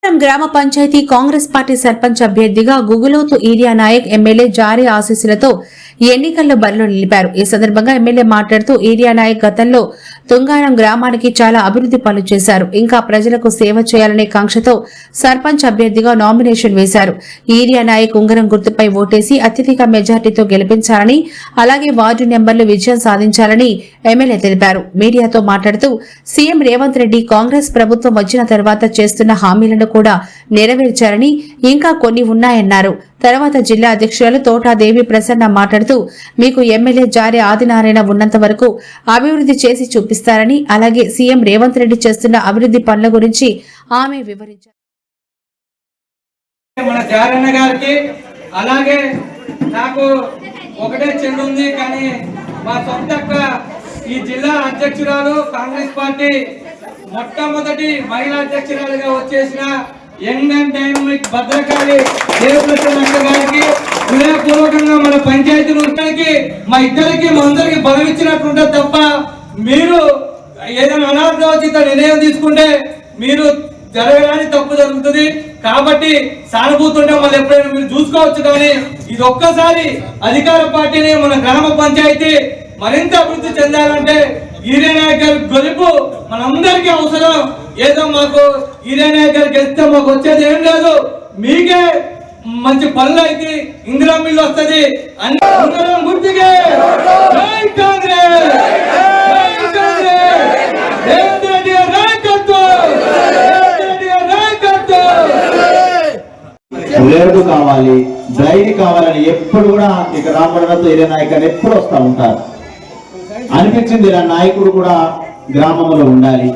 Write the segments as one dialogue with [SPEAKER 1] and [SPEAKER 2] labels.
[SPEAKER 1] గ్రామ పంచాయతీ కాంగ్రెస్ పార్టీ సర్పంచ్ అభ్యర్థిగా Guguloth urea Naik MLA జారీ ఆశీస్సులతో ఎన్నికల్లో బరిలో నిలిపారు. ఈ సందర్భంగా ఎమ్మెల్యే మాట్లాడుతూ ఈరియా నాయక్ గతంలో తుంగారం గ్రామానికి చాలా అభివృద్ధి పనులు చేశారు. ఇంకా ప్రజలకు సేవ చేయాలనే కాంక్షతో సర్పంచ్ అభ్యర్థిగా నామినేషన్ వేశారు. ఈరియా నాయక్ ఉంగరం గుర్తుపై ఓటేసి అత్యధిక మెజార్టీతో గెలిపించాలని, అలాగే వార్డు నెంబర్లు విజయం సాధించాలని ఎమ్మెల్యే తెలిపారు. మీడియాతో మాట్లాడుతూ సీఎం రేవంత్ రెడ్డి కాంగ్రెస్ ప్రభుత్వం వచ్చిన తర్వాత చేస్తున్న హామీలను కూడా నెరవేర్చారని, ఇంకా కొన్ని ఉన్నాయన్నారు. తర్వాత జిల్లా అధ్యక్షురాలు తోటాదేవి ప్రసన్న మాట్లాడుతూ మీకు ఎమ్మెల్యే జారీ ఆదినారాయణ ఉన్నంత వరకు అభివృద్ధి చేసి చూపిస్తారని, అలాగే సీఎం రేవంత్ రెడ్డి చేస్తున్న అభివృద్ధి పనుల గురించి ఆమె వివరించారు.
[SPEAKER 2] మన జారన్న గారికి అలాగే నాకు ఒకటే చెల్లి ఉంది, కానీ మా సొంత ఈ జిల్లా అధ్యక్షురాలు కాంగ్రెస్ పార్టీ మొట్టమొదటి మహిళా అధ్యక్షురాలుగా వచ్చేసిన young and dynamic Bhadrakali Devaprasanna గారికి హృదయపూర్వకంగా మన పంచాయతీ మా ఇద్దరికి మా అందరికి బలం ఇచ్చినట్టుంటుంది తప్ప మీరు ఏదైనా అనాలోచిత నిర్ణయం తీసుకుంటే మీరు జరగరాని తప్పు జరుగుతుంది. కాబట్టి సానుభూతుంటే మళ్ళీ ఎప్పుడైనా మీరు చూసుకోవచ్చు. కానీ ఇది ఒక్కసారి అధికార పార్టీని మన గ్రామ పంచాయతీ మరింత అభివృద్ధి చెందాలంటే ఈరియా నాయక్ గారి గెలుపు మనందరికీ అవసరం. ఏదో మాకు ఈరియా నాయక్ గారికి గెలిస్తే మాకు వచ్చేది ఏం లేదు, మీకే మంచి పనులు అయితే ఇందిరా మిల్లు వస్తుంది. అందరం గుర్తుకే జై కాంగ్రెస్, జై కాంగ్రెస్, రేవంత్ రెడ్డి గారి నాయకత్వం, రేవంత్ రెడ్డి గారి నాయకత్వం.
[SPEAKER 3] రేటు కావాలి, డ్రైవ్ కావాలని ఎప్పుడు కూడా ఇక రామన్నతో ఈరియా నాయక్ గారు ఎప్పుడు వస్తూ ఉంటారు. అనిపించింది ఇలా నాయకుడు కూడా గ్రామంలో ఉండాలి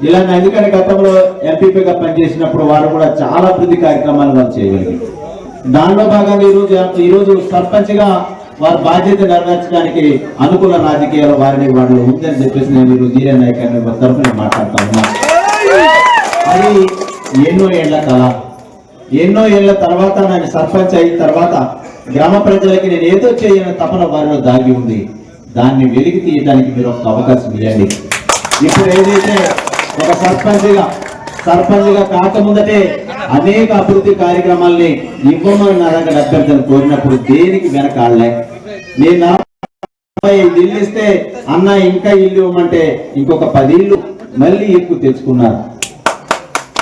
[SPEAKER 3] ఇలా. ఎందుకంటే గతంలో ఎంపీపీగా పనిచేసినప్పుడు వారు కూడా చాలా అభివృద్ధి కార్యక్రమాలు వారు చేయగలిగారు. దానిలో భాగంగా ఈరోజు సర్పంచ్ గా వారి బాధ్యత నెరవేర్చడానికి అనుకూల రాజకీయాలు వారిని వాళ్ళు ఉందని చెప్పేసి నేను ఈరోజు ఈరియా నాయక్ గారి తరఫున మాట్లాడుతా ఉన్నాను. అది ఎన్నో ఏళ్ల కళ. ఎన్నో ఏళ్ల తర్వాత నేను సర్పంచ్ అయిన తర్వాత గ్రామ ప్రజలకి నేను ఏదో చేయని తపన వారిలో దాగి ఉంది. దాన్ని వెలికి తీయడానికి మీరు ఒక అవకాశం ఇవ్వండి. ఇప్పుడు ఏదైతే ఒక సర్పంచ్గా కాకముందటే అనేక అభివృద్ధి కార్యక్రమాల్ని ఇవ్వమని నా దగ్గర అభ్యర్థులు కోరినప్పుడు దేనికి వెనకాడలే. నేను 45 ఇల్లు ఇస్తే అన్న ఇంకా ఇల్లు ఇవ్వమంటే ఇంకొక 10 ఇల్లు మళ్ళీ ఎక్కువ తెచ్చుకున్నారు.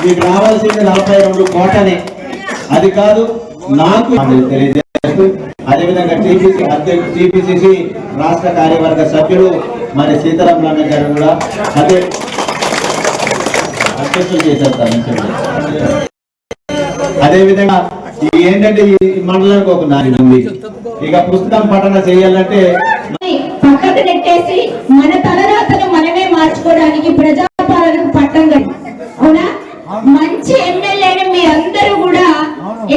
[SPEAKER 3] మీకు రావాల్సింది 42 కోటనే. అది కాదు నాకు తెలియజేస్తూ అదేవిధంగా టీపీసీసీ రాష్ట్ర కార్యవర్గ సభ్యులు మరి సీతారామరావు గారు కూడా అదే అధ్యక్షులు చేసేస్తారు. అదేవిధంగా ఏంటంటే ఈ మండలానికి ఒక నాయకుడు ఉంది. ఇక పుస్తకం పఠన చేయాలంటే
[SPEAKER 4] పక్కకు నెట్టేసి మన తలరాతను మనమే మార్చుకోవడానికి ప్రజాపాలనకు పట్టం కట్టి అవునా మంచి ఎమ్మెల్యేని మీరందరూ కూడా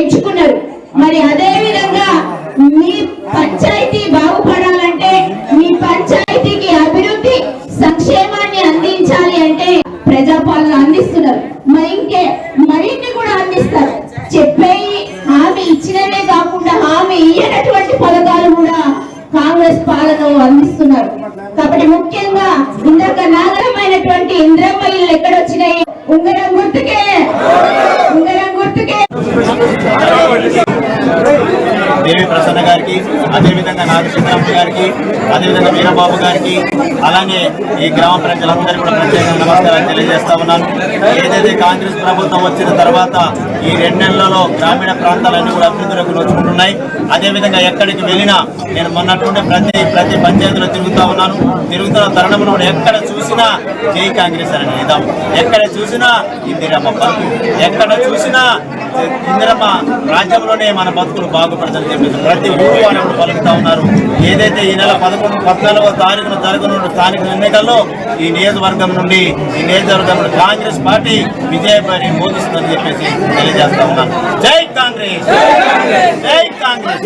[SPEAKER 4] ఎంచుకున్నారు. మరి అదే విధంగా మీ పంచాయతీ బాగుపడాలంటే మీ పంచాయతీకి అభివృద్ధి సంక్షేమాన్ని అందించాలి అంటే ప్రజాపాలన అందిస్తున్నారు. మరిన్ని కూడా అందిస్తారు. చెప్పేయి హామీ ఇచ్చినవే కాకుండా హామీ ఇయ్యనటువంటి పథకాలు కూడా కాంగ్రెస్ పాలన అందిస్తున్నారు. కాబట్టి ముఖ్యంగా ఇందాక నాగరమైనటువంటి ఇంద్రమ్మ ఇల్లు ఎక్కడొచ్చినాయి? ఉంగరం గుర్తుకే, ఉంగరం గుర్తుకే.
[SPEAKER 3] దేవి ప్రసన్న గారికి, అదేవిధంగా నాగేశ్వరరావు గారికి, అదేవిధంగా వీరబాబు గారికి, అలాగే ఈ గ్రామ ప్రజలందరూ కూడా ప్రత్యేకంగా నమస్కారాలు తెలియజేస్తా ఉన్నాను. ఏదైతే కాంగ్రెస్ ప్రభుత్వం వచ్చిన తర్వాత ఈ 2 నెలలలో గ్రామీణ ప్రాంతాలన్నీ కూడా అభివృద్ధిలోకి నోచుకుంటున్నాయి. అదేవిధంగా ఎక్కడికి వెళ్ళినా నేను మొన్నట్టుండే ప్రతి పంచాయతీలో తిరుగుతూ ఉన్నాను. తిరుగుతున్న తరుణంలో ఎక్కడ చూసినా జై కాంగ్రెస్ అని నిదాం, ఎక్కడ చూసినా ఇందిరమ్మ బతుకు, ఎక్కడ చూసినా ఇందిరమ్మ రాజ్యంలోనే మన బతుకులు బాగుపడతారని చెప్పేసి ప్రతి ఊరు వారు పలుకుతా ఉన్నారు. ఏదైతే ఈ నెల 14వ తారీఖున జరగనున్న స్థానిక ఎన్నికల్లో ఈ నియోజకవర్గం నుండి కాంగ్రెస్ పార్టీ విజయపరి మోదిస్తుందని చెప్పేసి తెలియజేస్తా ఉన్నాను. జై కాంగ్రెస్, జై కాంగ్రెస్.